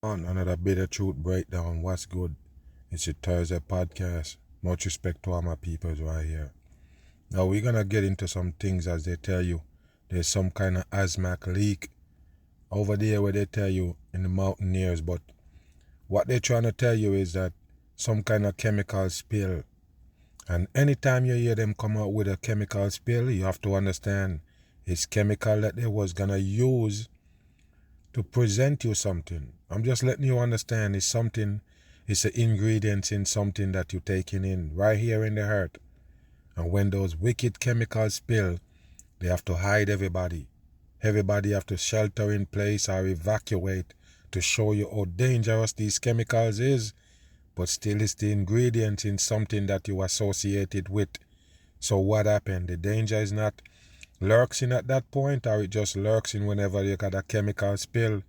On another bit of truth breakdown. What's good? It's a Thursday podcast. Much respect to all my peoples right here. Now we're gonna get into some things as they tell you. There's some kind of asthmatic leak over there where they tell you in the mountaineers, but what they're trying to tell you is that some kind of chemical spill. And anytime you hear them come out with a chemical spill, you have to understand it's chemical that they was gonna use to present you something. I'm just letting you understand it's something, it's an ingredient in something that you're taking in right here in the earth. And when those wicked chemicals spill, they have to hide everybody. Everybody have to shelter in place or evacuate to show you how dangerous these chemicals is. But still it's the ingredient in something that you associated with. So what happened? The danger is not lurks in at that point, or it just lurks in whenever you got a chemical spill.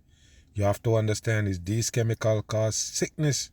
You have to understand is these chemical cause sickness.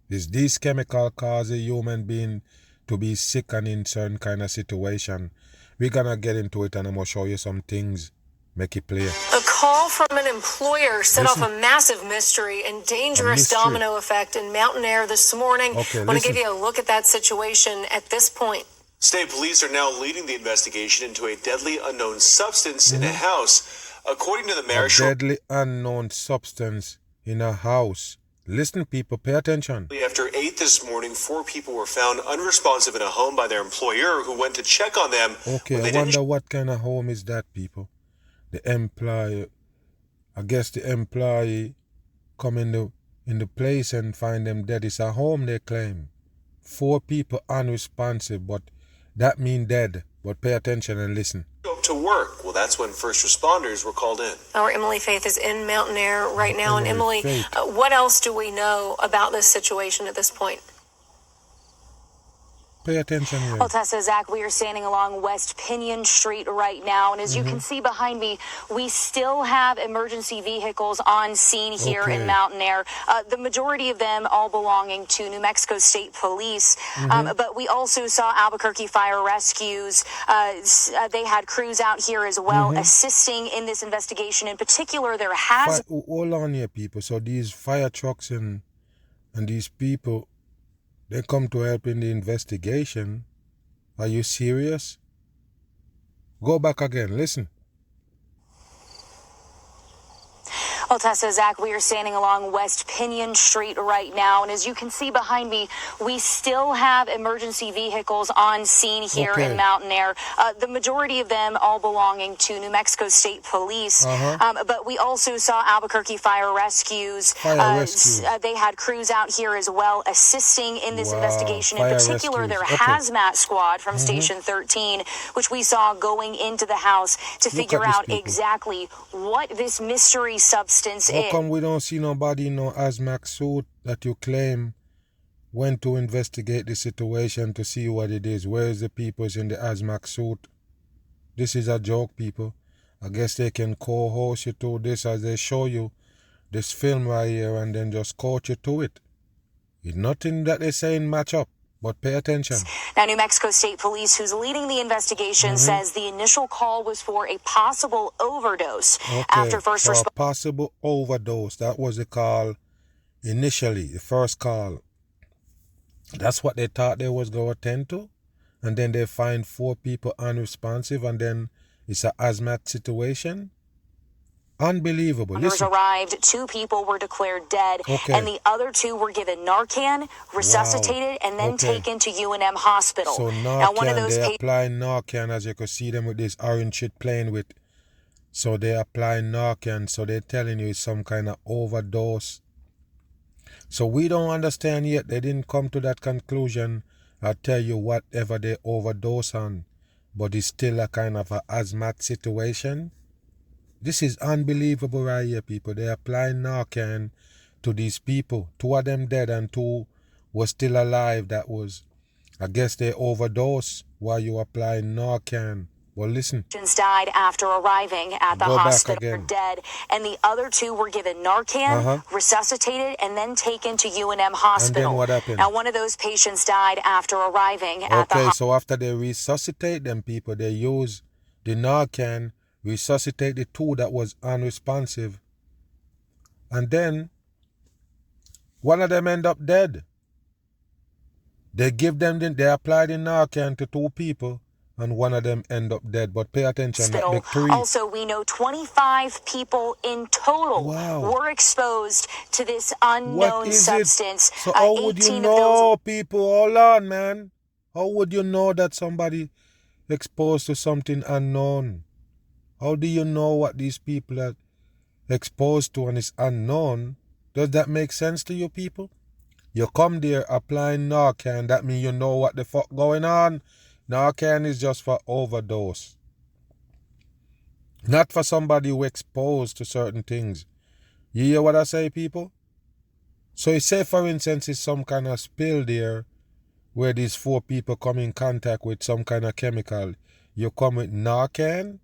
Is these chemical cause a human being to be sick and in certain kind of situation. We're gonna get into it and I'm gonna show you some things. Make it clear. A call from an employer set off a massive mystery and dangerous domino effect in Mountain Air this morning. I want to give you a look at that situation at this point. State police are now leading the investigation into a deadly unknown substance in a house. According to the mayor, a deadly unknown substance in a house. Listen, people, pay attention. After 8 this morning, 4 people were found unresponsive in a home by their employer who went to check on them. Okay, I wonder what kind of home is that, people. The employee, I guess the employee come in the place and find them dead. It's a home, they claim. 4 people unresponsive, but that mean dead. But pay attention and listen. Up to work. Well, that's when first responders were called in. Our Emily Faith is in Mountain Air right now. And Emily, what else do we know about this situation at this point? Pay attention here. Well, Tessa, Zach, we are standing along West Pinion Street right now. And as you can see behind me, we still have emergency vehicles on scene here in Mountain Air. The majority of them all belonging to New Mexico State Police. But we also saw Albuquerque Fire Rescues. They had crews out here as well assisting in this investigation. In particular, there has... Hold on here, people. So these fire trucks and these people... they come to help in the investigation. Are you serious? Go back again. Listen. Well, Tessa, Zach, we are standing along West Pinion Street right now. And as you can see behind me, we still have emergency vehicles on scene here in Mountain Air. The majority of them all belonging to New Mexico State Police. But we also saw Albuquerque Fire Rescues. They had crews out here as well assisting in this investigation. In particular, their hazmat squad from Station 13, which we saw going into the house to figure out exactly what this mystery substance is. How come we don't see nobody in no hazmat suit that you claim went to investigate the situation to see what it is? Where's the peoples in the hazmat suit? This is a joke, people. I guess they can co-host you to this as they show you this film right here and then just coach you to it. It's nothing that they're saying match up. But pay attention. Now, New Mexico State Police, who's leading the investigation, says the initial call was for a possible overdose. After first a possible overdose. That was the call initially, the first call. That's what they thought they was going to attend to. And then they find 4 people unresponsive and then it's an hazmat situation. Unbelievable. Listen. Arrived, 2 people were declared dead, and the other 2 were given Narcan, resuscitated, and then taken to UNM Hospital. So Narcan, now, one of those they apply Narcan, as you can see them with this orange shit playing with. So they apply Narcan, so they're telling you it's some kind of overdose. So we don't understand yet. They didn't come to that conclusion. I'll tell you whatever they overdose on, but it's still a kind of a hazmat situation. This is unbelievable right here, people. They applying Narcan to these people. 2 of them dead and 2 were still alive. That was, I guess they overdosed while you applying Narcan. Well, listen. Died after arriving at the hospital, dead, and the other 2 were given Narcan, resuscitated, and then taken to UNM Hospital. And then what happened? Now, one of those patients died after arriving at the hospital. So after they resuscitate them, people, they use the Narcan, resuscitate the 2 that was unresponsive, and then One of them end up dead. They applied in Narcan to 2 people, and one of them end up dead. But pay attention, that big 3. Also, we know 25 people in total were exposed to this unknown substance. So how would you know, people? Hold on, man. How would you know that somebody exposed to something unknown? How do you know what these people are exposed to and it's unknown? Does that make sense to you people? You come there applying Narcan, that means you know what the fuck going on. Narcan is just for overdose. Not for somebody who exposed to certain things. You hear what I say, people? So you say, for instance, it's some kind of spill there where these 4 people come in contact with some kind of chemical. You come with Narcan?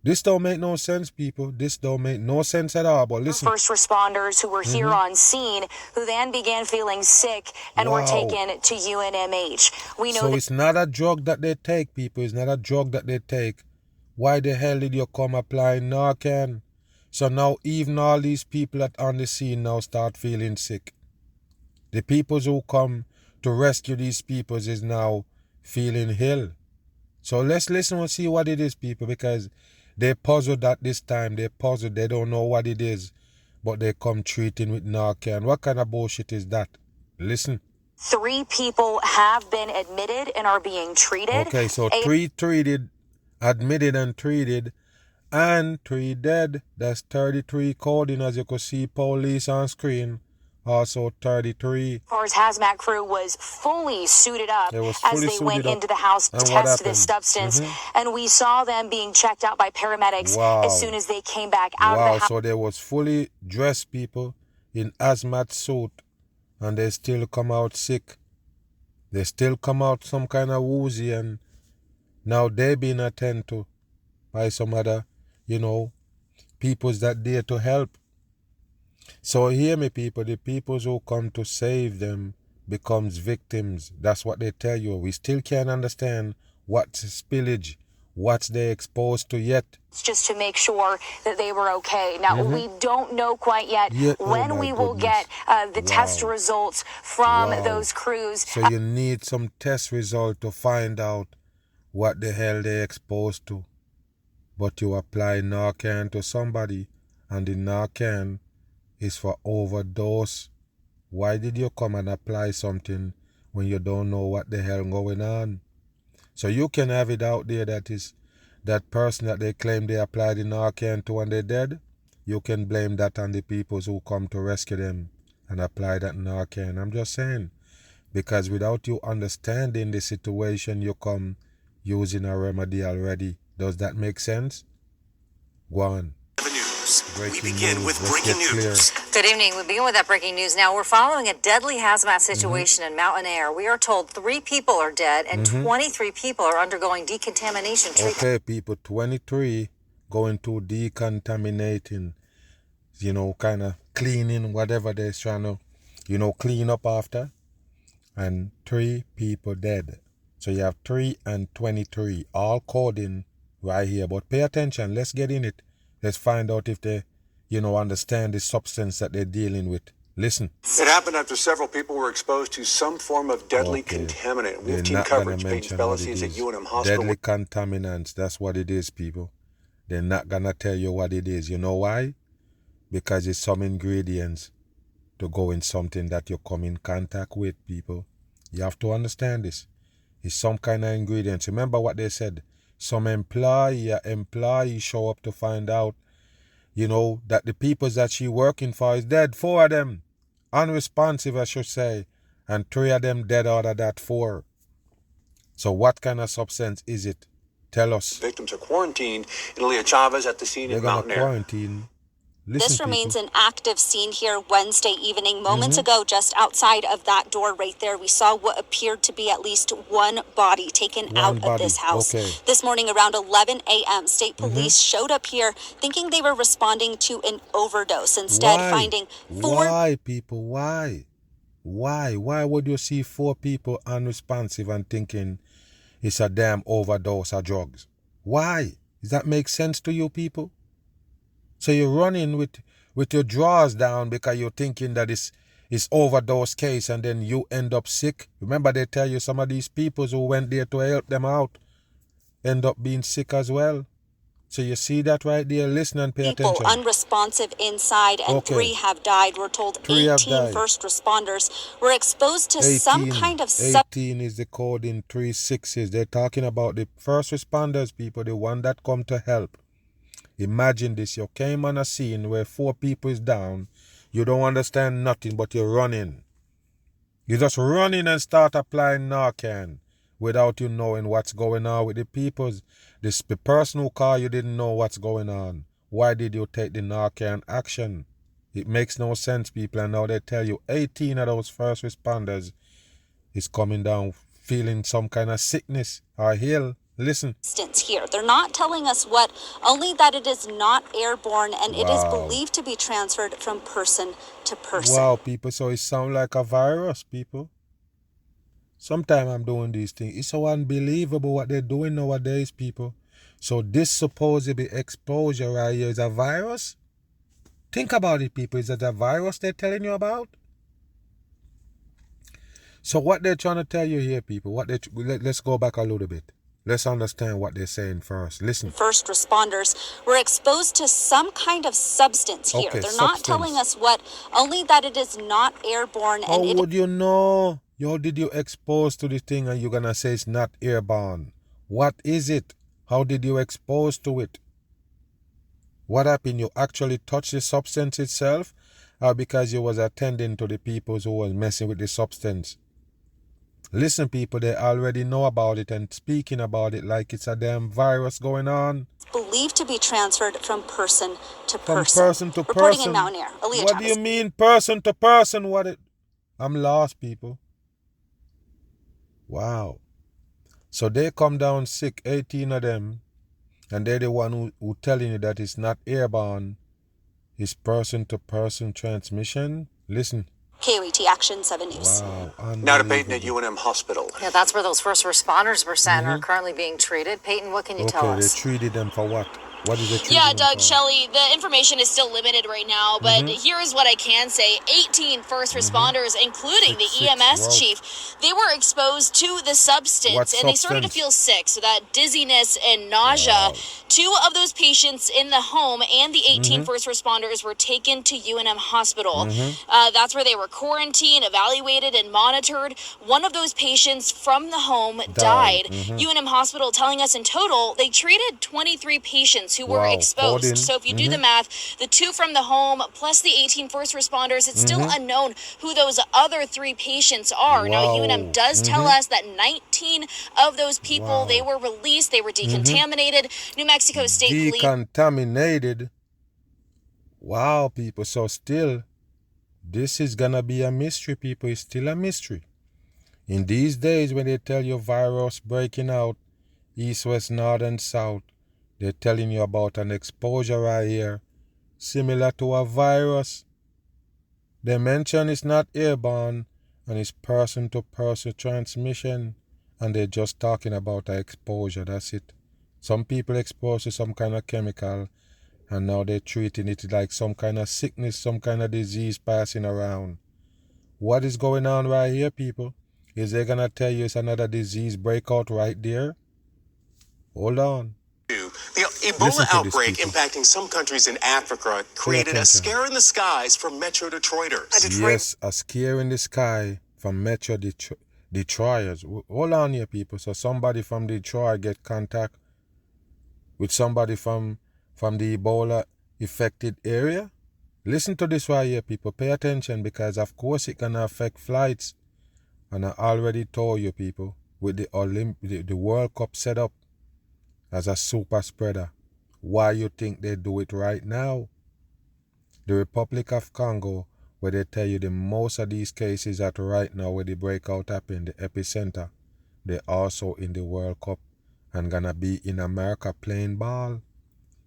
This don't make no sense, people. This don't make no sense at all. But listen. First responders who were here on scene, who then began feeling sick and were taken to UNMH. We know so it's not a drug that they take, people. It's not a drug that they take. Why the hell did you come applying Narcan? So now even all these people that on the scene now start feeling sick. The people who come to rescue these people is now feeling ill. So let's listen and see what it is, people, because they puzzled at this time. They puzzled. They don't know what it is. But they come treating with Narcan. What kind of bullshit is that? Listen. 3 people have been admitted and are being treated. Okay, so 3 treated, admitted and treated, and 3 dead. That's 33 coding, as you can see police on screen. Also 33. As far as hazmat crew was fully suited up as they went into the house to and test this substance. And we saw them being checked out by paramedics as soon as they came back out of the house. So they was fully dressed people in hazmat suit, and they still come out sick. They still come out some kind of woozy, and now they been attended to by some other, peoples that there to help. So hear me, people. The peoples who come to save them becomes victims. That's what they tell you. We still can't understand what's spillage, what's they exposed to yet. Just to make sure that they were okay. Now, we don't know quite yet when we will get the test results from those crews. So you need some test result to find out what the hell they exposed to. But you apply Narcan to somebody, and the Narcan is for overdose. Why did you come and apply something when you don't know what the hell going on? So you can have it out there that is that person that they claim they applied the Narcan to and they're dead. You can blame that on the people who come to rescue them and apply that Narcan. I'm just saying, because without you understanding the situation, you come using a remedy already. Does that make sense? Go on. We begin with breaking news. Good evening. We begin with that breaking news. Now, we're following a deadly hazmat situation in Mountain Air. We are told 3 people are dead and 23 people are undergoing decontamination treatment. Okay, people, 23 going to decontaminating, kind of cleaning, whatever they're trying to, clean up after. And 3 people dead. So you have 3 and 23, all coding right here. But pay attention. Let's get in it. Let's find out if they, understand the substance that they're dealing with. Listen. It happened after several people were exposed to some form of deadly contaminant. Wolf Team coverage, Peyton Spellacy is at UNM Hospital. Deadly contaminants, that's what it is, people. They're not going to tell you what it is. You know why? Because it's some ingredients to go in something that you come in contact with, people. You have to understand this. It's some kind of ingredients. Remember what they said. Some employee show up to find out, that the people that she working for is dead. 4 of them. Unresponsive, I should say. And 3 of them dead out of that 4. So what kind of substance is it? Tell us. Victims are quarantined. And Leah Chavez at the scene in Mountain Air. Quarantine. Listen, this remains an active scene here Wednesday evening. Moments ago, just outside of that door right there, we saw what appeared to be at least one body taken out of this house. This morning around 11 a.m., state police showed up here thinking they were responding to an overdose. Instead, finding 4... Why, people? Why? Why would you see 4 people unresponsive and thinking it's a damn overdose of drugs? Why? Does that make sense to you people? So you're running with with your drawers down because you're thinking that it's overdose case and then you end up sick. Remember they tell you some of these people who went there to help them out end up being sick as well. So you see that right there? Listen and pay attention. People unresponsive inside and 3 have died. We're told 18 first responders were exposed to some kind of... 18 is the code in 3/6. They're talking about the first responders, people, the one that come to help. Imagine this. You came on a scene where 4 people is down. You don't understand nothing, but you're running. You just running and start applying Narcan without you knowing what's going on with the people. The person who called you didn't know what's going on. Why did you take the Narcan action? It makes no sense, people. And now they tell you 18 of those first responders is coming down feeling some kind of sickness or ill. Listen. Here. They're not telling us what, only that it is not airborne and it is believed to be transferred from person to person. Wow, people. So it sounds like a virus, people. Sometimes I'm doing these things. It's so unbelievable what they're doing nowadays, people. So this supposed exposure right here is a virus? Think about it, people. Is it a virus they're telling you about? So what they're trying to tell you here, people, let's go back a little bit. Let's understand what they're saying first. Listen. First responders were exposed to some kind of substance here. They're not telling us what, only that it is not airborne. How would you know? Yo, did you expose to the thing and you're going to say it's not airborne? What is it? How did you expose to it? What happened? You actually touched the substance itself? Or because you was attending to the people who was messing with the substance? Listen, people, they already know about it and speaking about it like it's a damn virus going on. It's believed to be transferred from person to person. From person to person? Reporting in Mount Air, Aaliyah What do you mean person to person? I'm lost, people. Wow. So they come down sick, 18 of them, and they're the one who telling you that it's not airborne, it's person-to-person transmission. Listen. KOAT Action 7 News. Wow, now to Peyton at UNM Hospital. Yeah, that's where those first responders were sent are currently being treated. Peyton, what can you tell us? They treated them for what? What is it? Yeah, Doug, Shelley, the information is still limited right now, but here is what I can say. 18 first responders, including the EMS chief, they were exposed to the substance, and they started to feel sick, so that dizziness and nausea. Wow. 2 of those patients in the home and the 18 first responders were taken to UNM Hospital. That's where they were quarantined, evaluated, and monitored. One of those patients from the home died. UNM Hospital telling us in total they treated 23 patients who were exposed. So if you do the math, the 2 from the home plus the 18 first responders, it's still unknown who those other 3 patients are. Now, UNM does tell us that 19 of those people, they were released, they were decontaminated. New Mexico State Police. Decontaminated? Wow, people. So still, this is going to be a mystery, people. It's still a mystery. In these days, when they tell you virus breaking out, east, west, north, and south, they're telling you about an exposure right here, similar to a virus. They mention it's not airborne and it's person-to-person transmission, and they're just talking about an exposure, that's it. Some people exposed to some kind of chemical, and now they're treating it like some kind of sickness, some kind of disease passing around. What is going on right here, people? Is they going to tell you it's another disease breakout right there? Hold on. The Ebola outbreak impacting some countries in Africa created a scare in the skies for Metro Detroiters. Yes, a scare in the sky from Metro Detroiters. Hold on here, people. So somebody from Detroit get contact with somebody from the Ebola affected area? Listen to this right here, people. Pay attention, because of course it can affect flights. And I already told you, people, with the World Cup set up as a super spreader, why you think they do it right now? The Republic of Congo, where they tell you the most of these cases at right now where the breakout happened, the epicenter, they're also in the World Cup and gonna be in America playing ball.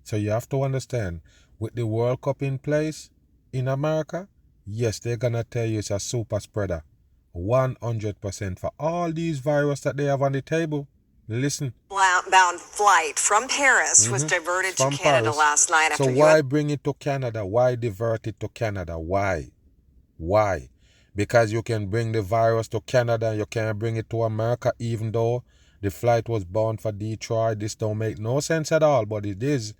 So you have to understand, with the World Cup in place in America, yes, they're gonna tell you it's a super spreader. 100% for all these viruses that they have on the table. Listen. Bound flight from Paris was diverted to Canada last night. So why bring it to Canada? Why divert it to Canada? Why? Why? Because you can bring the virus to Canada and you can't bring it to America, even though the flight was bound for Detroit. This don't make no sense at all, but it is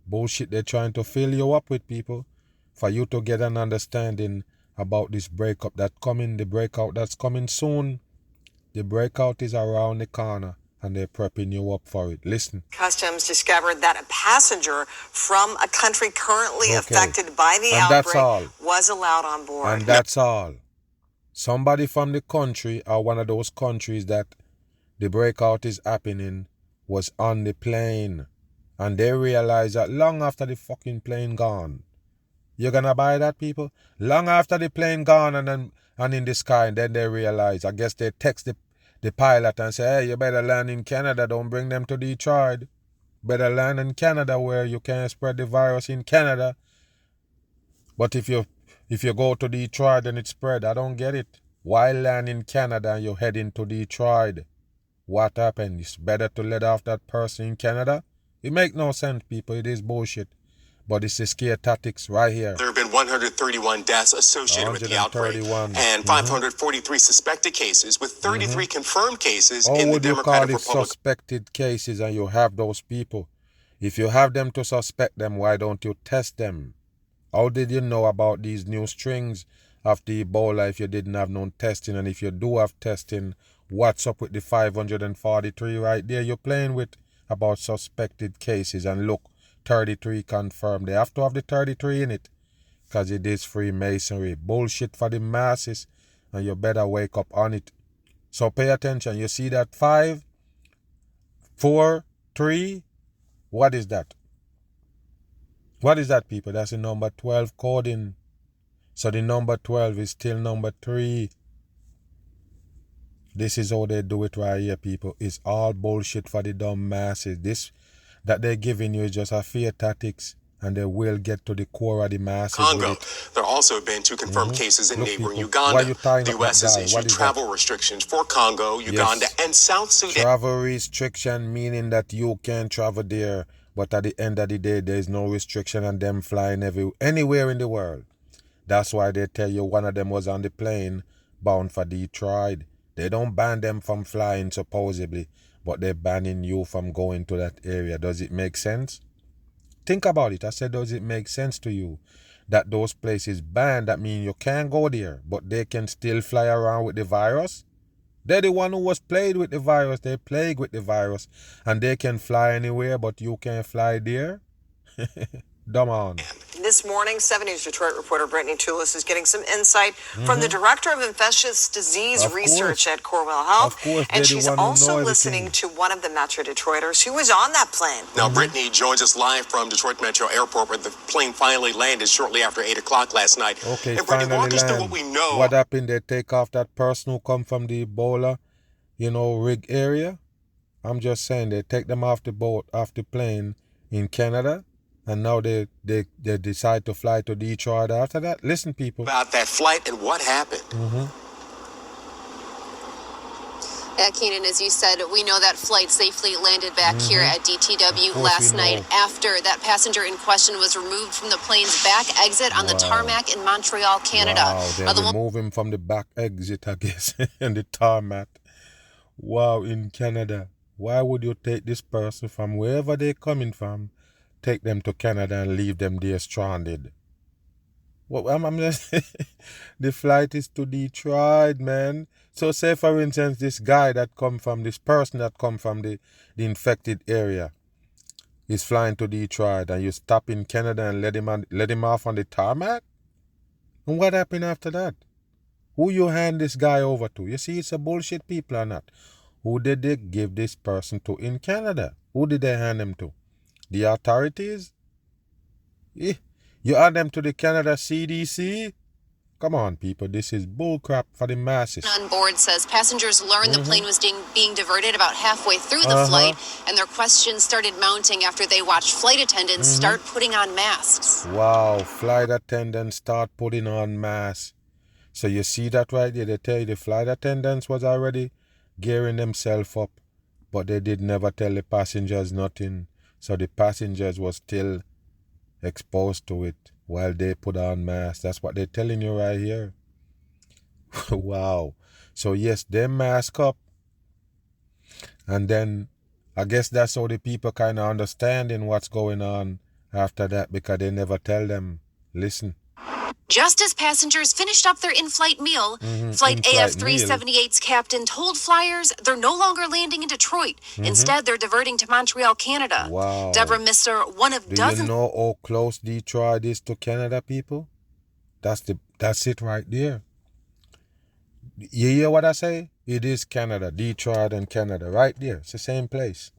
bullshit they're trying to fill you up with, people, for you to get an understanding about this breakup that's coming, the breakout that's coming soon. The breakout is around the corner and they're prepping you up for it. Listen. Customs discovered that a passenger from a country currently affected by the outbreak was allowed on board. And that's all. Somebody from the country or one of those countries that the breakout is happening was on the plane. And they realize that long after the fucking plane gone. You're gonna buy that, people? Long after the plane gone and in the sky, and then they realize, I guess they text the pilot and say, hey, you better land in Canada, don't bring them to Detroit. Better land in Canada where you can't spread the virus in Canada. But if you go to Detroit and it spread, I don't get it. Why land in Canada and you're heading to Detroit? What happened? It's better to let off that person in Canada? It make no sense, people. It is bullshit. But it's the scare tactics right here. There have been 131 deaths associated with the outbreak and 543 suspected cases, with 33 confirmed cases in the Democratic Republic. What do you call it suspected cases and you have those people? If you have them to suspect them, why don't you test them? How did you know about these new strings of the Ebola if you didn't have no testing? And if you do have testing, what's up with the 543 right there you're playing with about suspected cases? And look, 33 confirmed. They have to have the 33 in it because it is Freemasonry. Bullshit for the masses, and you better wake up on it. So pay attention. You see that 5, 4, 3? What is that? What is that, people? That's the number 12 coding. So the number 12 is still number 3. This is how they do it right here, people. It's all bullshit for the dumb masses. This that they're giving you is just a fear tactics, and they will get to the core of the masses. Congo. There have also been 2 confirmed cases in neighboring Uganda. The U.S. has issued travel restrictions for Congo, Uganda, and South Sudan. Travel restriction meaning that you can travel there, but at the end of the day, there is no restriction on them flying anywhere in the world. That's why they tell you one of them was on the plane bound for Detroit. They don't ban them from flying, supposedly, but they're banning you from going to that area. Does it make sense? Think about it. I said, does it make sense to you that those places banned? That means you can't go there, but they can still fly around with the virus? They're the one who was plagued with the virus. They plagued with the virus, and they can fly anywhere, but you can't fly there? Dumb on. This morning, 7 News Detroit reporter Brittany Toulis is getting some insight from the Director of Infectious Disease Research at Corewell Health. And she's also listening to one of the Metro Detroiters who was on that plane. Now, Brittany joins us live from Detroit Metro Airport, where the plane finally landed shortly after 8 o'clock last night. Okay, and Brittany, walk us through what we know. What happened? They take off that person who come from the Ebola, rig area. I'm just saying, they take them off the boat, off the plane in Canada. And now they decide to fly to Detroit after that. Listen, people. About that flight and what happened. Yeah, Keenan, as you said, we know that flight safely landed back here at DTW last night after that passenger in question was removed from the plane's back exit on the tarmac in Montreal, Canada. Wow, they remove him from the back exit, I guess, and the tarmac. Wow, in Canada. Why would you take this person from wherever they're coming from, take them to Canada and leave them there stranded? Well, I'm just the flight is to Detroit, man. So say, for instance, this person that come from the infected area is flying to Detroit, and you stop in Canada and let him off on the tarmac? And what happened after that? Who you hand this guy over to? You see, it's a bullshit, people, or not? Who did they give this person to in Canada? Who did they hand him to? The authorities? You add them to the Canada CDC? Come on, people. This is bullcrap for the masses. On board says passengers learned the plane was being diverted about halfway through the flight, and their questions started mounting after they watched flight attendants start putting on masks. Wow, flight attendants start putting on masks. So you see that right there? They tell you the flight attendants was already gearing themselves up but they did never tell the passengers nothing. So the passengers was still exposed to it while they put on masks. That's what they're telling you right here. Wow. So yes, they mask up. And then I guess that's how the people kind of understanding what's going on after that, because they never tell them. Listen. Just as passengers finished up their in-flight meal, Flight AF378's captain told flyers they're no longer landing in Detroit. Instead, they're diverting to Montreal, Canada. Wow. Deborah Mister, one of dozens. Do you know how close Detroit is to Canada, people? That's it right there. You hear what I say? It is Canada, Detroit and Canada, right there. It's the same place.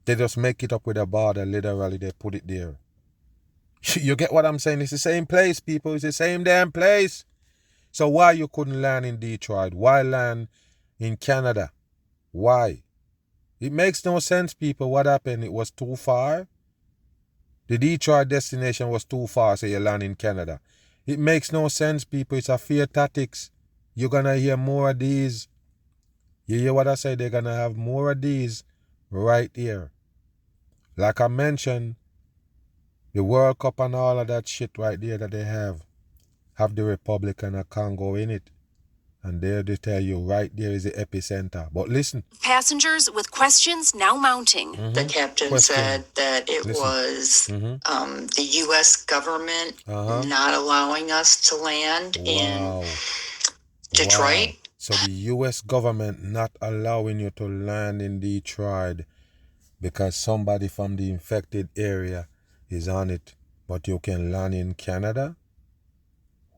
They just make it up with a border, literally, they put it there. You get what I'm saying? It's the same place, people. It's the same damn place. So why you couldn't land in Detroit? Why land in Canada? Why? It makes no sense, people. What happened? It was too far. The Detroit destination was too far, so you land in Canada. It makes no sense, people. It's a fear tactics. You're going to hear more of these. You hear what I say? They're going to have more of these right here. Like I mentioned, the World Cup and all of that shit right there that they have the Republican of Congo in it. And there they tell you right there is the epicenter. But listen. Passengers with questions now mounting. The captain said that it was the U.S. government not allowing us to land in Detroit. Wow. So the U.S. government not allowing you to land in Detroit because somebody from the infected area is on it, but you can land in Canada?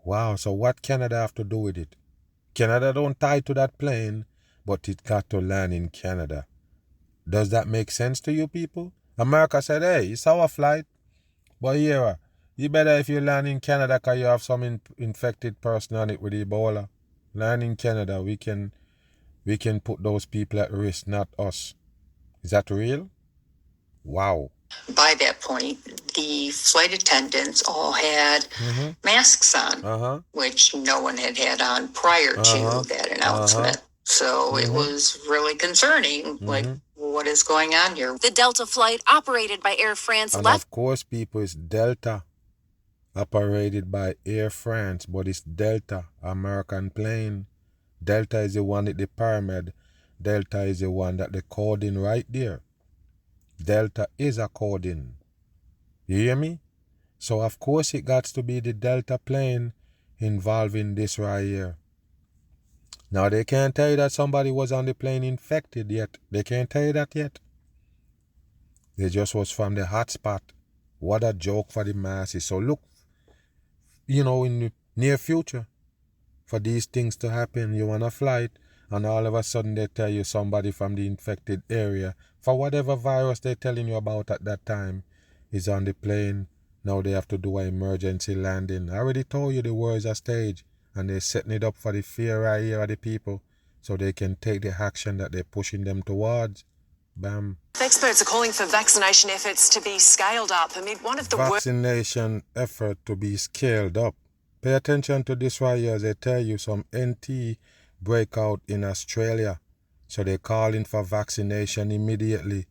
Wow, so what Canada have to do with it? Canada don't tie to that plane, but it got to land in Canada. Does that make sense to you people? America said, hey, it's our flight, but here, you better if you land in Canada because you have some infected person on it with Ebola. Land in Canada, we can put those people at risk, not us. Is that real? Wow. By that point, the flight attendants all had masks on, which no one had on prior to that announcement. So it was really concerning, like, what is going on here? The Delta flight operated by Air France and left. Of course, people, it's Delta operated by Air France, but it's Delta, American plane. Delta is the one at the pyramid. Delta is the one that they're coding right there. Delta is a coding. You hear me? So of course it got to be the Delta plane involving this right here. Now they can't tell you that somebody was on the plane infected yet. They can't tell you that yet. They just was from the hotspot. What a joke for the masses. So look, in the near future, for these things to happen, you on a flight, and all of a sudden they tell you somebody from the infected area, for whatever virus they're telling you about at that time, is on the plane. Now they have to do an emergency landing. I already told you the world's a stage, and they're setting it up for the fear right here of the people, so they can take the action that they're pushing them towards. Bam. Experts are calling for vaccination efforts to be scaled up amid one of the vaccination effort to be scaled up. Pay attention to this right here as they tell you some NT breakout in Australia. So they're calling for vaccination immediately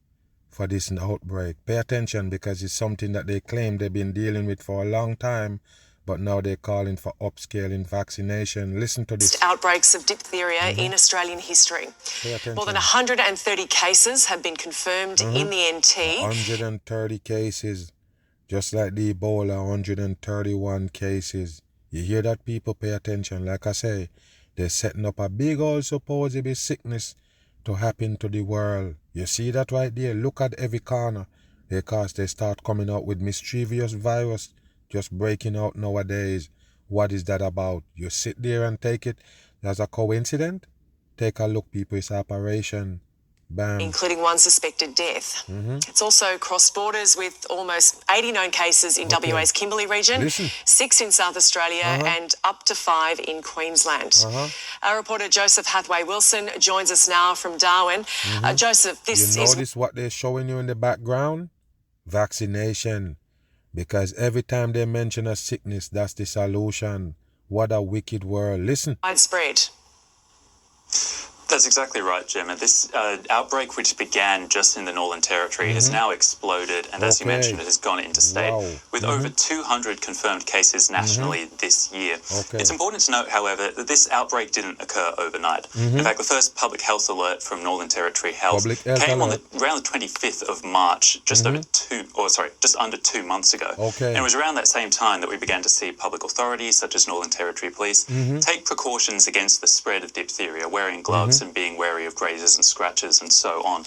for this outbreak. Pay attention because it's something that they claim they've been dealing with for a long time, but now they're calling for upscaling vaccination. Listen to this. Outbreaks of diphtheria in Australian history. More than 130 cases have been confirmed in the NT. 130 cases, just like the Ebola, 131 cases. You hear that, people? Pay attention. Like I say, they're setting up a big old supposedly sickness to happen to the world. You see that right there? Look at every corner. Because they start coming out with mischievous virus just breaking out nowadays. What is that about? You sit there and take it as a coincidence? Take a look, people. It's operation. Bam. Including one suspected death. It's also crossed borders with almost 80 known cases in WA's Kimberley region, 6 in South Australia and up to 5 in Queensland. Our reporter Joseph Hathaway-Wilson joins us now from Darwin. Joseph, this you notice what they're showing you in the background? Vaccination. Because every time they mention a sickness, that's the solution. What a wicked world. Listen. Widespread. That's exactly right, Jim. And this outbreak, which began just in the Northern Territory, has now exploded. And as you mentioned, it has gone interstate with over 200 confirmed cases nationally this year. It's important to note, however, that this outbreak didn't occur overnight. In fact, the first public health alert from Northern Territory Health came on around the 25th of March, just under 2 months ago. And it was around that same time that we began to see public authorities, such as Northern Territory Police, take precautions against the spread of diphtheria, wearing gloves and being wary of grazes and scratches and so on.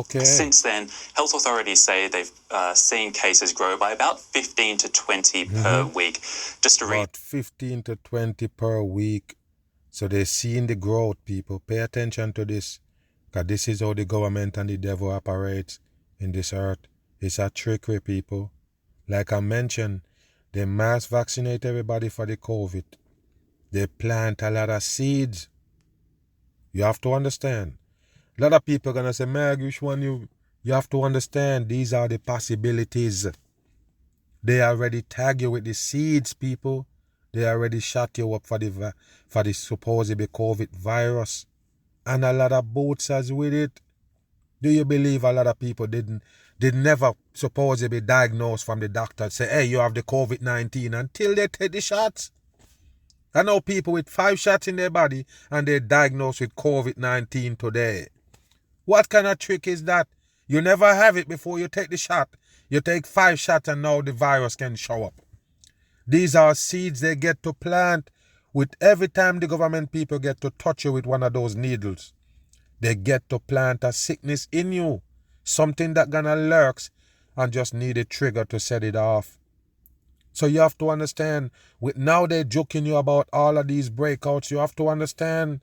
Since then, health authorities say they've seen cases grow by about 15 to 20 per week. Just to about 15 to 20 per week. So they're seeing the growth, people. Pay attention to this. Because this is how the government and the devil operates in this earth. It's a trickery, people. Like I mentioned, they mass vaccinate everybody for the COVID. They plant a lot of seeds. You have to understand. A lot of people are going to say, Meg, which one you have to understand. These are the possibilities. They already tag you with the seeds, people. They already shot you up for the supposedly COVID virus. And a lot of boats as with it. Do you believe a lot of people did never supposedly be diagnosed from the doctor say, hey, you have the COVID-19 until they take the shots? I know people with 5 shots in their body and they're diagnosed with COVID-19 today. What kind of trick is that? You never have it before you take the shot. You take 5 shots and now the virus can show up. These are seeds they get to plant with every time the government people get to touch you with one of those needles. They get to plant a sickness in you. Something that gonna lurks and just need a trigger to set it off. So you have to understand, with now they're joking you about all of these breakouts, you have to understand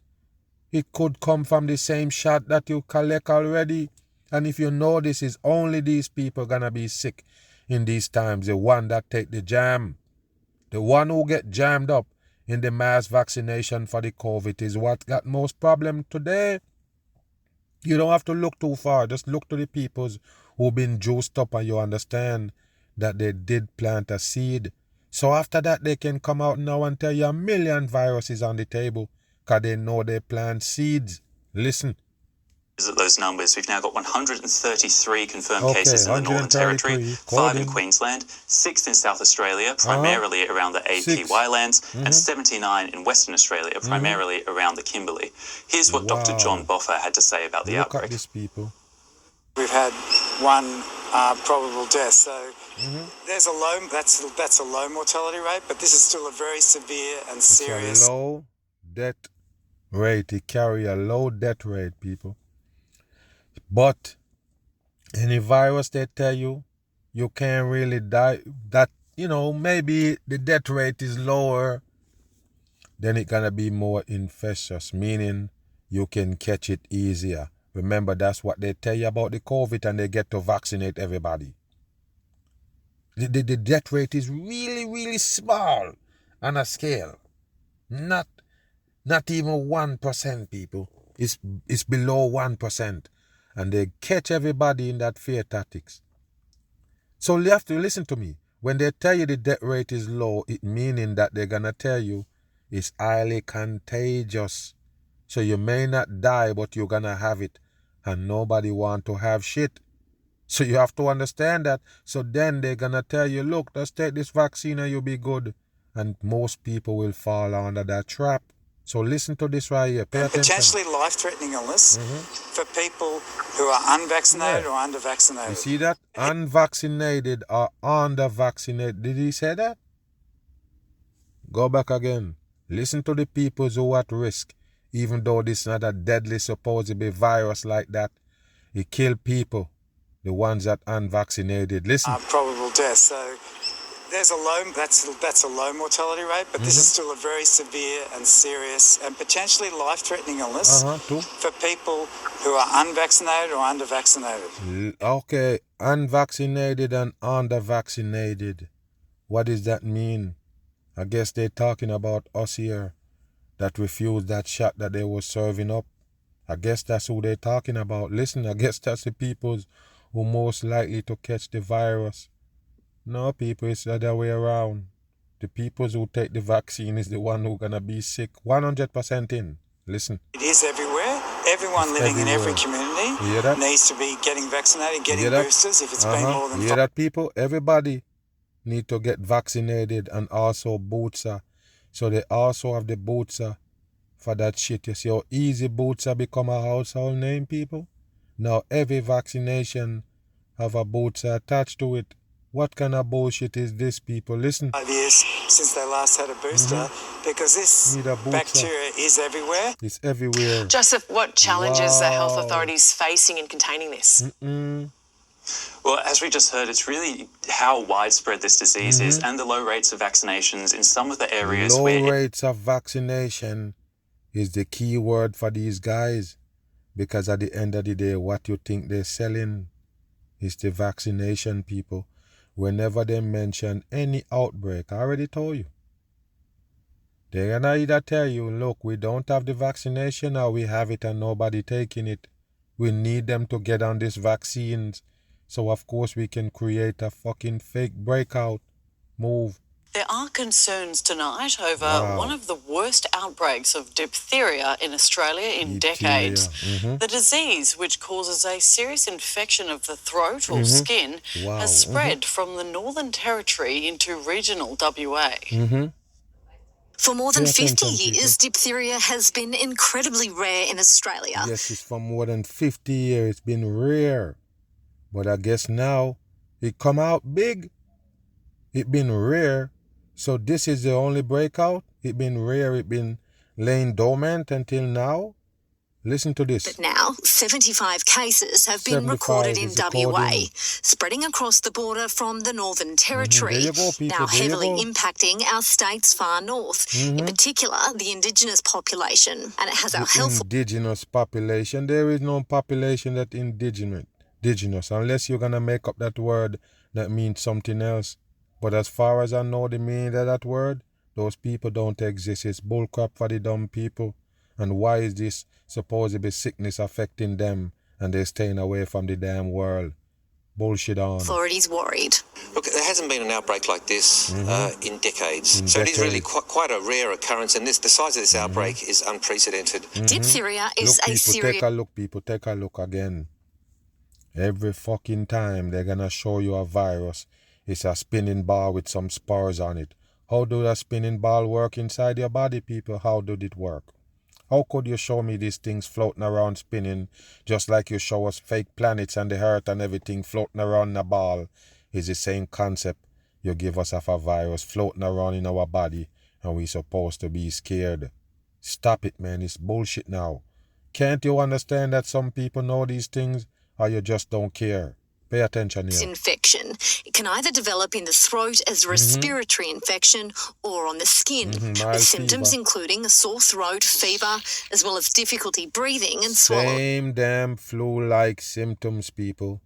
it could come from the same shot that you collect already. And if you know this is only these people gonna be sick in these times, the one that take the jam, the one who get jammed up in the mass vaccination for the COVID is what got most problem today. You don't have to look too far. Just look to the peoples who've been juiced up and you understand that they did plant a seed. So after that, they can come out now and tell you a million viruses on the table because they know they plant seeds. Listen. At those numbers, we've now got 133 confirmed cases in the Northern Territory, 5 in Queensland, 6 in South Australia, primarily around the APY lands, and 79 in Western Australia, primarily around the Kimberley. Here's what Dr. John Boffa had to say about the outbreak. Look at these people. We've had one probable death, so there's a low. That's a low mortality rate, but this is still a very severe and serious. It's a low death rate. It carry a low death rate, people. But any virus they tell you, you can't really die. That, maybe the death rate is lower, then it's gonna be more infectious, meaning you can catch it easier. Remember, that's what they tell you about the COVID, and they get to vaccinate everybody. The death rate is really, really small on a scale. Not even 1%, people. It's below 1%. And they catch everybody in that fear tactics. So you have to listen to me. When they tell you the death rate is low, it meaning that they're going to tell you it's highly contagious. So you may not die, but you're going to have it. And nobody want to have shit. So you have to understand that. So then they're going to tell you, look, just take this vaccine and you'll be good. And most people will fall under that trap. So listen to this right here. Pay attention. Potentially life-threatening illness for people who are unvaccinated or under-vaccinated. You see that? Unvaccinated or under-vaccinated. Did he say that? Go back again. Listen to the people who are at risk. Even though this is not a deadly supposedly virus like that. It kill people. The ones that unvaccinated. Listen. Probable death. So there's a low, that's a low mortality rate, but this is still a very severe and serious and potentially life-threatening illness for people who are unvaccinated or under-vaccinated. Okay, unvaccinated and under-vaccinated. What does that mean? I guess they're talking about us here that refused that shot that they were serving up. I guess that's who they're talking about. Listen, I guess that's the people who most likely to catch the virus. No, people, it's the other way around. The people who take the vaccine is the one who gonna be sick 100% in. Listen. It is everywhere. Everyone living in every community needs to be getting vaccinated, getting boosters if it's been more than 5 You hear that, people? Everybody need to get vaccinated and also booster. So they also have the booster for that shit. You see how easy booster become a household name, people? Now every vaccination have a booster attached to it. What kind of bullshit is this, people? Listen. 5 years since they last had a booster, because this bacteria is everywhere. It's everywhere. Joseph, what challenges are health authorities facing in containing this? Well, as we just heard, it's really how widespread this disease is and the low rates of vaccinations in some of the areas where... Low rates of vaccination is the key word for these guys. Because at the end of the day, what you think they're selling is the vaccination, people. Whenever they mention any outbreak, I already told you. They're gonna either tell you, look, we don't have the vaccination, or we have it and nobody taking it. We need them to get on these vaccines. So of course we can create a fucking fake breakout move. There are concerns tonight over one of the worst outbreaks of diphtheria in Australia in decades. The disease, which causes a serious infection of the throat or skin, has spread from the Northern Territory into regional WA. For more than 50 years, diphtheria has been incredibly rare in Australia. Yes, it's for more than 50 years. It's been rare. But I guess now it come out big. It been rare. So this is the only breakout. It been rare. It been laying dormant until now. Listen to this. But now, 75 cases have been recorded in WA, spreading across the border from the Northern Territory, There you go, people. now There you heavily go. impacting our state's far north, in particular the Indigenous population. And it has our health... Indigenous population. There is no population that indigenous, unless you're going to make up that word that means something else. But as far as I know the meaning of that word, those people don't exist. It's bullcrap for the dumb people. And why is this supposed to be sickness affecting them and they're staying away from the damn world? Bullshit on. Authorities worried. Look, there hasn't been an outbreak like this in decades. So it is really quite a rare occurrence, and the size of this outbreak is unprecedented. Diphtheria is Look, a people, serious... take a look, people. Take a look again. Every fucking time they're going to show you a virus. It's a spinning ball with some spores on it. How do a spinning ball work inside your body, people? How did it work? How could you show me these things floating around spinning, just like you show us fake planets and the earth and everything floating around in a ball? It's the same concept you give us of a virus floating around in our body, and we're supposed to be scared. Stop it, man. It's bullshit now. Can't you understand that some people know these things, or you just don't care? Pay attention here. Infection. It can either develop in the throat as a respiratory infection or on the skin, with symptoms including a sore throat, fever, as well as difficulty breathing and swallowing. Same damn flu-like symptoms, people.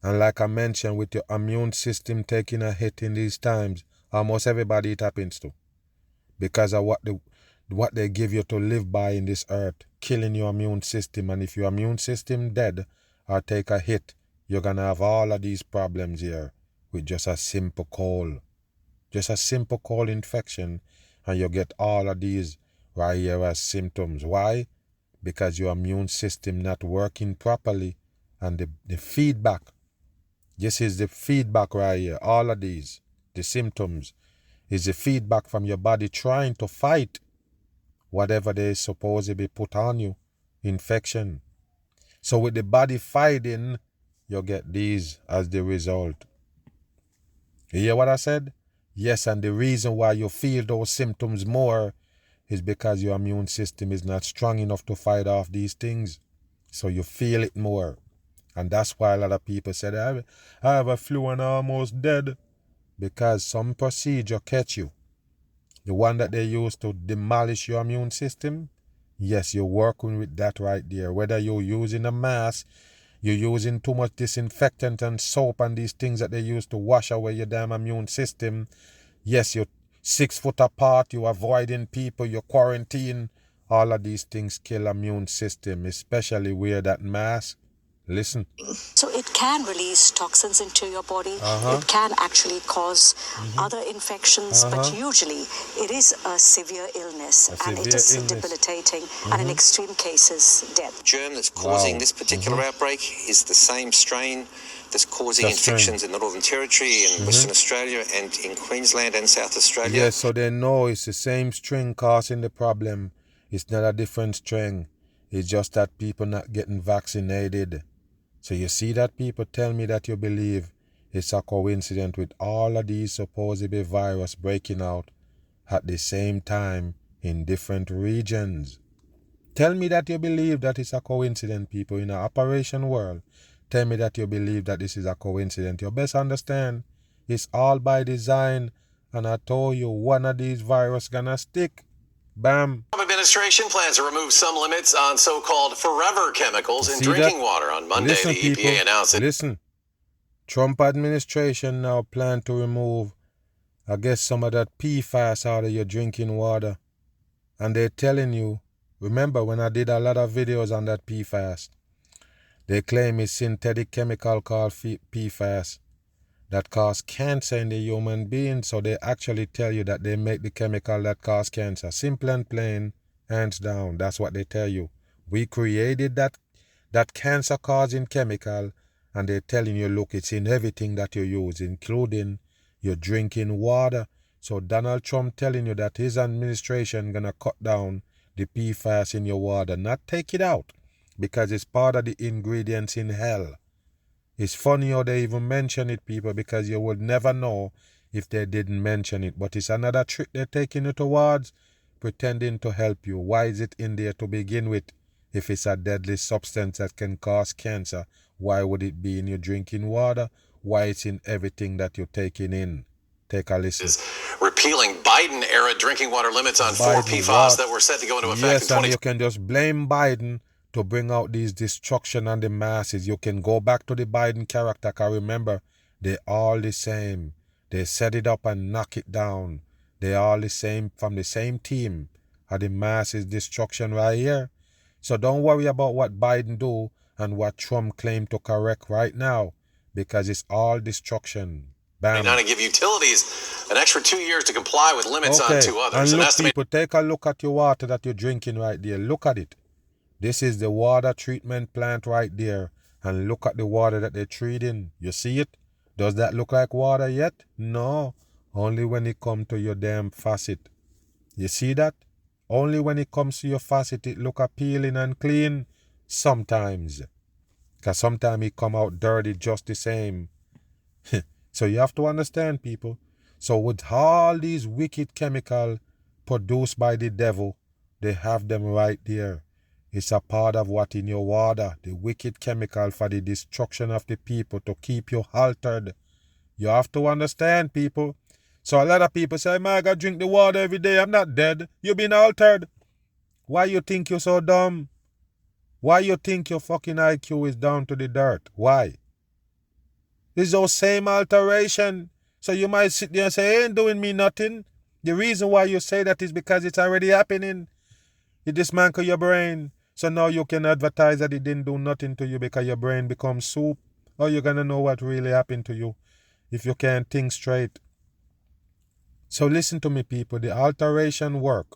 And like I mentioned, with your immune system taking a hit in these times, almost everybody it happens to. Because of what they give you to live by in this earth, killing your immune system. And if your immune system dead or take a hit, you're going to have all of these problems here with just a simple cold. Just a simple cold infection, and you get all of these right here as symptoms. Why? Because your immune system not working properly, and the feedback. This is the feedback right here. All of these, the symptoms, is the feedback from your body trying to fight whatever they supposed to be put on you. Infection. So with the body fighting, you get these as the result. You hear what I said? Yes, and the reason why you feel those symptoms more is because your immune system is not strong enough to fight off these things. So you feel it more. And that's why a lot of people said, I have a flu and I'm almost dead. Because some procedure catch you. The one that they use to demolish your immune system, yes, you're working with that right there. Whether you're using a mask, you're using too much disinfectant and soap and these things that they use to wash away your damn immune system. Yes, you're 6 foot apart, you're avoiding people, you're quarantine. All of these things kill immune system, especially wear that mask. Listen. So it can release toxins into your body. It can actually cause other infections, but usually it is a severe illness and it is debilitating and in extreme cases death. Germ that's causing this particular outbreak is the same strain that's causing infections in the Northern Territory, in Western Australia, and in Queensland and South Australia. Yes, so they know it's the same strain causing the problem. It's not a different strain. It's just that people not getting vaccinated. So you see that people tell me that you believe it's a coincidence with all of these supposedly virus breaking out at the same time in different regions. Tell me that you believe that it's a coincidence, people in the operation world. Tell me that you believe that this is a coincidence. You best understand it's all by design, and I told you one of these viruses gonna stick. Bam. Trump administration plans to remove some limits on so-called forever chemicals in drinking water. On Monday, Listen, the EPA announced it. Listen, Trump administration now plan to remove, I guess, some of that PFAS out of your drinking water. And they're telling you, remember when I did a lot of videos on that PFAS, they claim it's synthetic chemical called PFAS that cause cancer in the human being. So they actually tell you that they make the chemical that cause cancer. Simple and plain, hands down. That's what they tell you. We created that cancer-causing chemical, and they're telling you, look, it's in everything that you use, including your drinking water. So Donald Trump telling you that his administration gonna cut down the PFAS in your water, not take it out, because it's part of the ingredients in hell. It's funny how they even mention it, people, because you would never know if they didn't mention it. But it's another trick they're taking you towards, pretending to help you. Why is it in there to begin with? If it's a deadly substance that can cause cancer, why would it be in your drinking water? Why it's in everything that you're taking in? Take a listen. Repealing Biden-era drinking water limits on 4 PFAS that were set to go into effect yes, in 2020. And you can just blame Biden to bring out these destruction on the masses. You can go back to the Biden character, because remember, they're all the same. They set it up and knock it down. They're all the same, from the same team. Of the masses destruction right here. So don't worry about what Biden do and what Trump claim to correct right now, because it's all destruction. Bam. Now to give utilities an extra 2 years to comply with limits on 2 others. And look, people, take a look at your water that you're drinking right there. Look at it. This is the water treatment plant right there. And look at the water that they're treating. You see it? Does that look like water yet? No. Only when it comes to your damn faucet. You see that? Only when it comes to your faucet it look appealing and clean. Sometimes. Because sometimes it come out dirty just the same. So you have to understand, people. So with all these wicked chemicals produced by the devil, they have them right there. It's a part of what in your water, the wicked chemical for the destruction of the people, to keep you altered. You have to understand, people. So a lot of people say, man, I gotta drink the water every day. I'm not dead. You've been altered. Why you think you're so dumb? Why you think your fucking IQ is down to the dirt? Why? It's those same alteration. So you might sit there and say, it ain't doing me nothing. The reason why you say that is because it's already happening. It dismantle your brain. So now you can advertise that it didn't do nothing to you because your brain becomes soup. Or you're going to know what really happened to you if you can't think straight. So listen to me, people. The alteration work.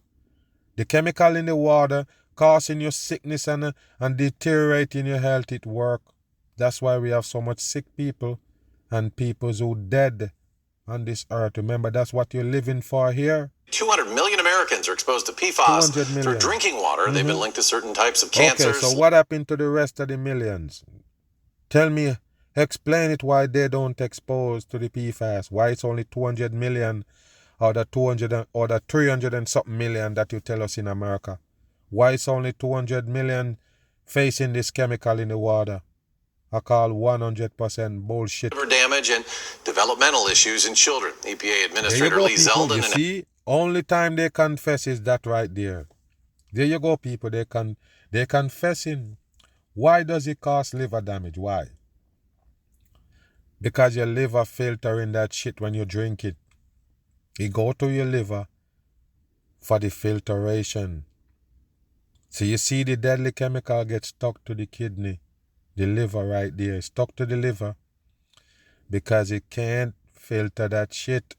The chemical in the water causing you sickness and deteriorating your health, it work. That's why we have so much sick people and people who dead on this earth. Remember, that's what you're living for here. 200 million Americans are exposed to PFAS through drinking water. They've been linked to certain types of cancers. Okay, so what happened to the rest of the millions? Tell me, explain it why they don't expose to the PFAS. Why it's only 200 million or the 200 or the 300 and something million that you tell us in America. Why it's only 200 million facing this chemical in the water? I call 100% bullshit. Liver damage and developmental issues in children. EPA Administrator Lee Zeldin. You see, only time they confess is that right there. There you go, people. They confessing. Why does it cause liver damage? Why? Because your liver filtering that shit when you drink it. It go to your liver for the filtration. So you see the deadly chemical gets stuck to the kidney. The liver right there. It's stuck to the liver because it can't filter that shit.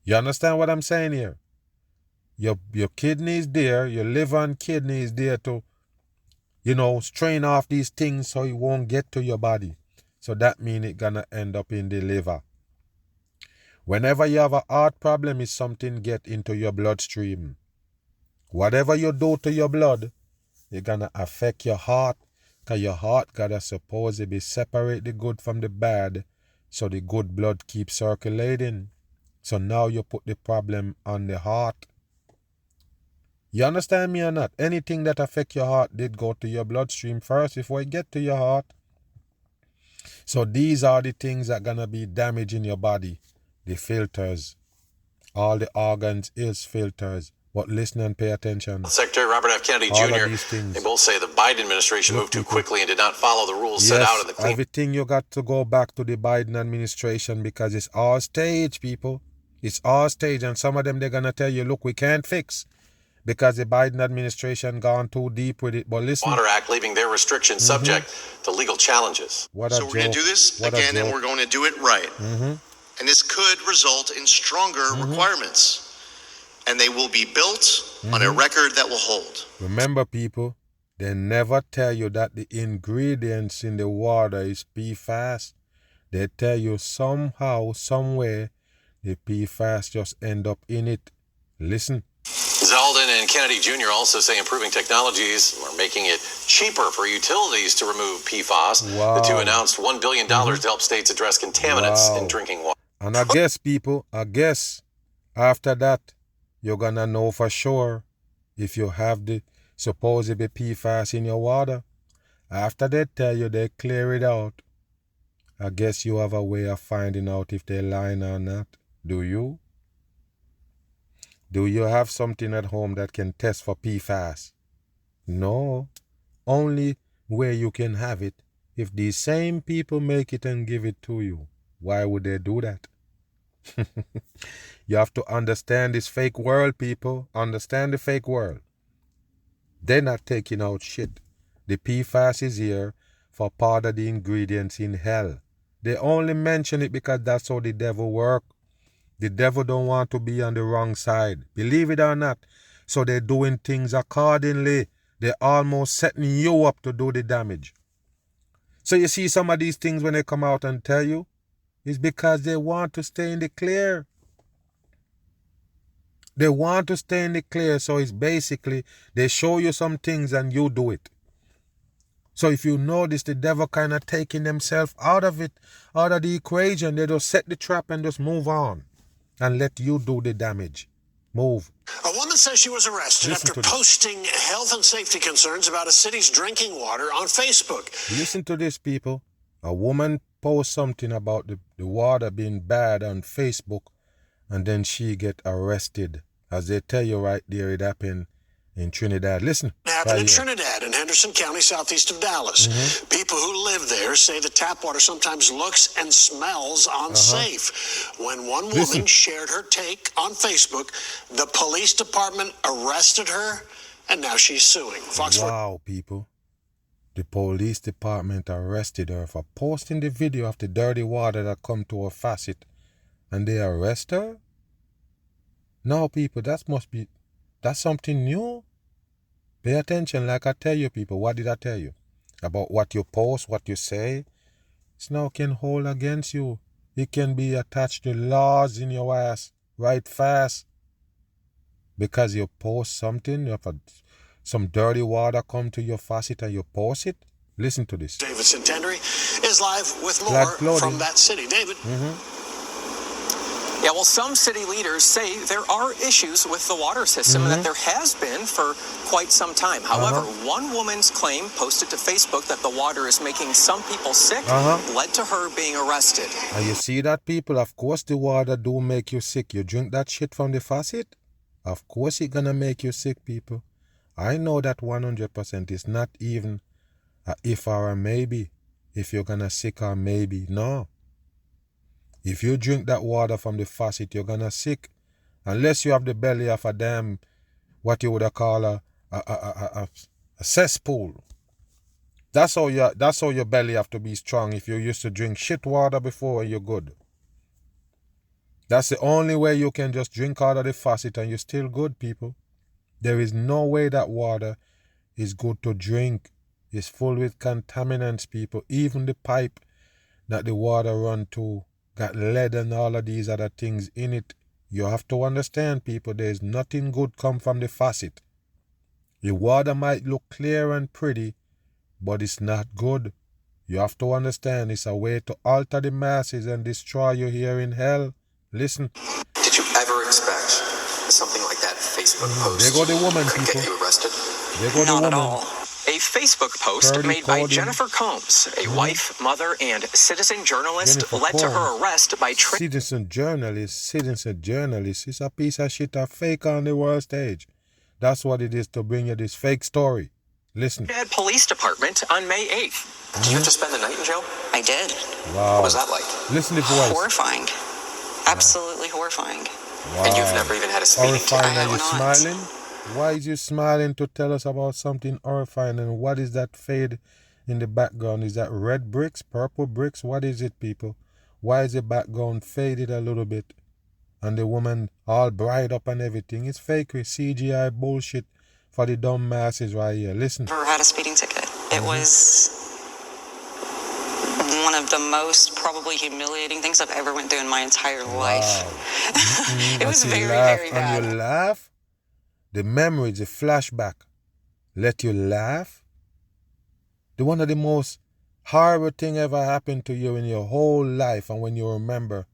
You understand what I'm saying here? Your kidney is there, your liver and kidney is there to, strain off these things so it won't get to your body. So that means it's gonna end up in the liver. Whenever you have a heart problem, it's something get into your bloodstream. Whatever you do to your blood, it's gonna affect your heart, because your heart gotta supposedly separate the good from the bad so the good blood keeps circulating. So now you put the problem on the heart. You understand me or not? Anything that affect your heart did go to your bloodstream first before it get to your heart. So these are the things that gonna be damaging your body. The filters. All the organs is filters. But listen and pay attention. Secretary Robert F. Kennedy Jr., they both say the Biden administration moved too quickly and did not follow the rules set out in the clean. Everything you got to go back to the Biden administration because it's all stage, people. It's all stage, and some of them they're gonna tell you, look, we can't fix because the Biden administration gone too deep with it. But listen, Water Act leaving their restrictions subject to legal challenges. So we're going to do this again, and we're going to do it right. And this could result in stronger requirements, and they will be built on a record that will hold. Remember, people, they never tell you that the ingredients in the water is PFAS. They tell you somehow, somewhere, the PFAS just end up in it. Listen. Zeldin and Kennedy Jr. also say improving technologies are making it cheaper for utilities to remove PFAS. Wow. The two announced $1 billion to help states address contaminants in drinking water. And I guess, people, after that, you're going to know for sure if you have the supposedly PFAS in your water. After they tell you they clear it out, I guess you have a way of finding out if they're lying or not. Do you? Do you have something at home that can test for PFAS? No. Only where you can have it. If these same people make it and give it to you, why would they do that? You have to understand this fake world, people. Understand the fake world. They're not taking out shit. The PFAS is here for part of the ingredients in hell. They only mention it because that's how the devil works. The devil don't want to be on the wrong side. Believe it or not. So they're doing things accordingly. They're almost setting you up to do the damage. So you see some of these things when they come out and tell you, it's because they want to stay in the clear. They want to stay in the clear. So it's basically, they show you some things and you do it. So if you notice, the devil kind of taking themselves out of it, out of the equation. They just set the trap and just move on and let you do the damage. Move. A woman says she was arrested after posting health and safety concerns about a city's drinking water on Facebook. Listen to this, people. A woman posts something about the water being bad on Facebook, and then she get arrested. As they tell you right there, it happened in Trinidad. Listen. It happened in Trinidad in Henderson County, southeast of Dallas. People who live there say the tap water sometimes looks and smells unsafe. When one woman shared her take on Facebook, the police department arrested her, and now she's suing. Wow, people. The police department arrested her for posting the video of the dirty water that come to her faucet, and they arrest her? Now, people, that's something new. Pay attention, like I tell you, people. What did I tell you? About what you post, what you say. It now can hold against you. It can be attached to laws in your ass right fast. Because you post something, you have some dirty water come to your faucet and you post it. Listen to this. David Centenary is live with more from that city. David. Yeah, well, some city leaders say there are issues with the water system and that there has been for quite some time. However, one woman's claim posted to Facebook that the water is making some people sick led to her being arrested. And you see that, people? Of course the water do make you sick. You drink that shit from the faucet? Of course it's gonna make you sick, people. I know that 100%. It's not even a if or a maybe. If you're gonna sick or maybe. No. If you drink that water from the faucet, you're gonna sick. Unless you have the belly of a damn, what you would call a cesspool. That's how your belly have to be strong. If you used to drink shit water before, you're good. That's the only way you can just drink out of the faucet and you're still good, people. There is no way that water is good to drink. It's full with contaminants, people. Even the pipe that the water run to got lead and all of these other things in it. You have to understand, people, there's nothing good come from the faucet. The water might look clear and pretty, but it's not good. You have to understand it's a way to alter the masses and destroy you here in hell. Listen. Did you ever expect something like that Facebook post There go the woman, could people. get you arrested? There go the Not woman. at all. A Facebook post made by Jennifer Combs, a wife, mother, and citizen journalist, Jennifer led to her Combs. arrest by Citizen journalist. It's a piece of shit, a fake on the world stage. That's what it is to bring you this fake story. Listen. Trinidad Police Department on May 8th. Did you have to spend the night in jail? I did. Wow. What was that like? Listen to the voice. Horrifying. Absolutely horrifying. Wow. And you've never even had a speeding ticket? Horrifying. Are you not. smiling? Why is you smiling to tell us about something horrifying? And what is that fade in the background? Is that red bricks, purple bricks? What is it, people? Why is the background faded a little bit? And the woman all bright up and everything. It's fakery, CGI bullshit for the dumb masses right here. Listen. Never had a speeding ticket. It was one of the most probably humiliating things I've ever went through in my entire life. It was very, very bad. And you laugh? The memories, the flashback, let you laugh? The one of the most horrible thing ever happened to you in your whole life, and when you remember,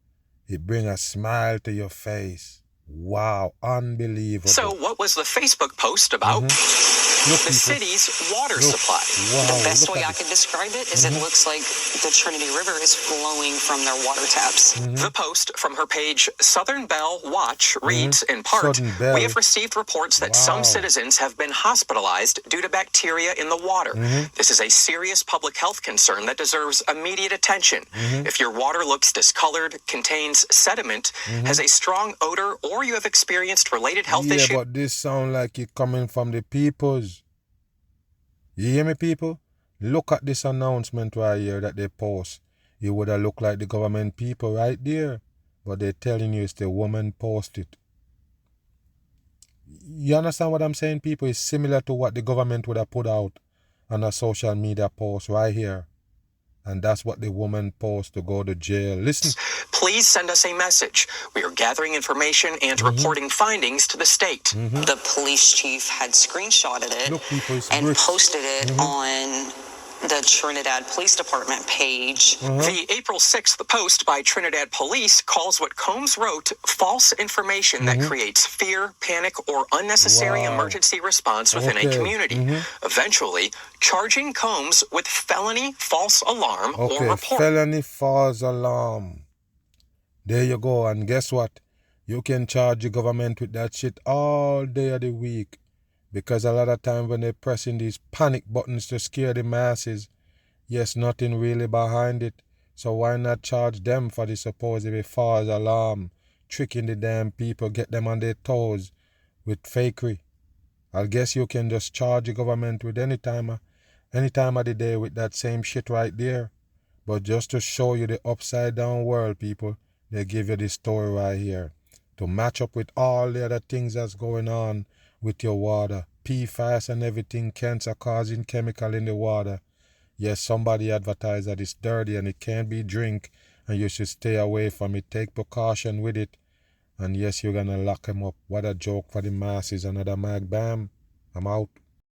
it bring a smile to your face. Wow, unbelievable. So what was the Facebook post about? The city's water supply. Wow, the best way I could describe it is it looks like the Trinity River is flowing from their water taps. The post from her page Southern Bell Watch reads, in part, we have received reports that some citizens have been hospitalized due to bacteria in the water. This is a serious public health concern that deserves immediate attention. If your water looks discolored, contains sediment, has a strong odor, or you have experienced related health issues. Yeah, but this sound like it coming from the peoples. You hear me, people? Look at this announcement right here that they post. It would have looked like the government people right there. But they're telling you it's the woman posted. You understand what I'm saying, people? It's similar to what the government would have put out on a social media post right here. And that's what the woman posted to go to jail. Listen. Please send us a message. We are gathering information and reporting findings to the state. The police chief had screenshotted it Look, people, and posted it on the Trinidad Police Department page. The April 6th post by Trinidad Police calls what Combs wrote false information that creates fear, panic, or unnecessary emergency response within a community, eventually charging Combs with felony false alarm or report. Felony false alarm. There you go. And guess what? You can charge the government with that shit all day of the week. Because a lot of time when they're pressing these panic buttons to scare the masses, yes, nothing really behind it. So why not charge them for the supposedly false alarm, tricking the damn people, get them on their toes with fakery? I guess you can just charge the government with any time of the day with that same shit right there. But just to show you the upside down world, people, they give you this story right here to match up with all the other things that's going on with your water. PFAS and everything, cancer causing chemical in the water. Yes, somebody advertised that it's dirty and it can't be drink and you should stay away from it. Take precaution with it. And yes, you're gonna lock him up. What a joke for the masses. Another mag. Bam. I'm out.